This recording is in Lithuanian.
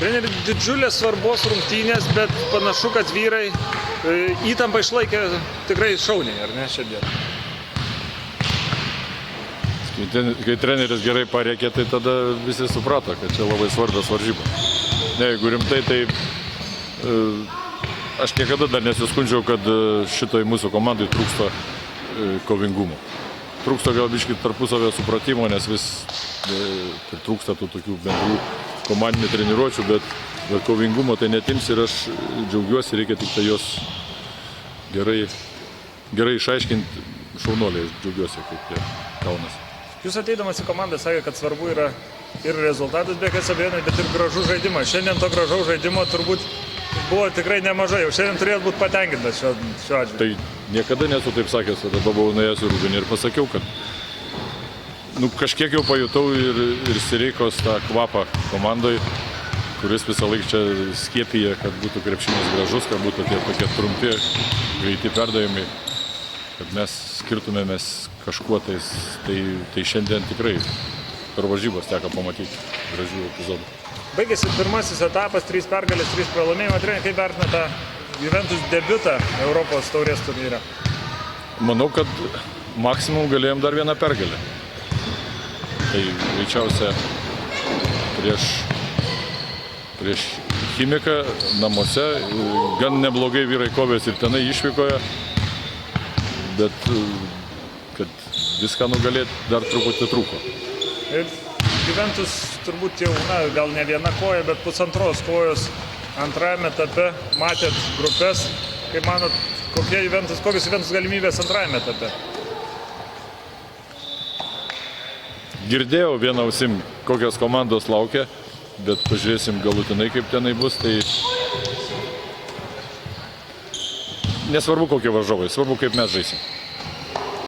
Treneri, didžiulės svarbos rungtynės, bet panašu, kad vyrai įtampą išlaikė tikrai šauniai, ar ne, šiandien? Kai treneris gerai parėkė, tai tada visi suprato, kad čia labai svarbios varžybos. Jeigu rimtai, tai aš niekada dar nesiskundžiau, kad šitoj mūsų komandai trūksta kovingumo. Trūksta gal biškį tarpusavio supratimo, nes vis trūksta tų tokių bendrų komandinių treniruočių, bet kovingumo tai netims ir aš džiaugiuosi, reikia tik tai jos gerai išaiškinti šaunuoliai, džiaugiuosi, kaip jie kaunasi. Jūs ateidamas į komandą sakė, kad svarbu yra ir rezultatas, be jokios abejonės, bet ir gražus žaidimas. Šiandien to gražaus žaidimo turbūt buvo tikrai nemažai, jau šiandien turėtų būti patenkintas šiuo atžvilgiu. Tai niekada nesu taip sakęs, tada buvau nuėjęs į Rūbinį ir pasakiau, kad kažkiek jau pajutau ir Sireikos tą kvapą komandai, kuris visą laiką čia skiepija, kad būtų krepšinis gražus, kad būtų tie tokie trumpi, greiti perdavimai, kad mes skirtumėmės kažkuo tais, tai šiandien tikrai per varžybas teko pamatyti gražių epizodų. Baigėsi pirmasis etapas, 3 pergalės, 3 pralaimėjimai. Treneri, kaip vertina tą Juventus debiutą Europos taurės turnyre? Manau, kad maksimum galėjom dar vieną pergalę. Tai greičiausia prieš Chimiką namuose gan neblogai vyrai kovėsi ir tenai išvykoje, bet kad viską nugalėti dar truputį trūko. Ir Juventus turbūt jau, gal ne viena koja, bet pusantros kojos antrajame etape. Matėt grupės, kaip manot, kokios Juventus galimybės antrajame etape? Girdėjau vieną ausim, kokios komandos laukia, bet pažiūrėsim galutinai, kaip tenai bus. Tai nesvarbu, kokie varžovai, svarbu, kaip mes žaisim.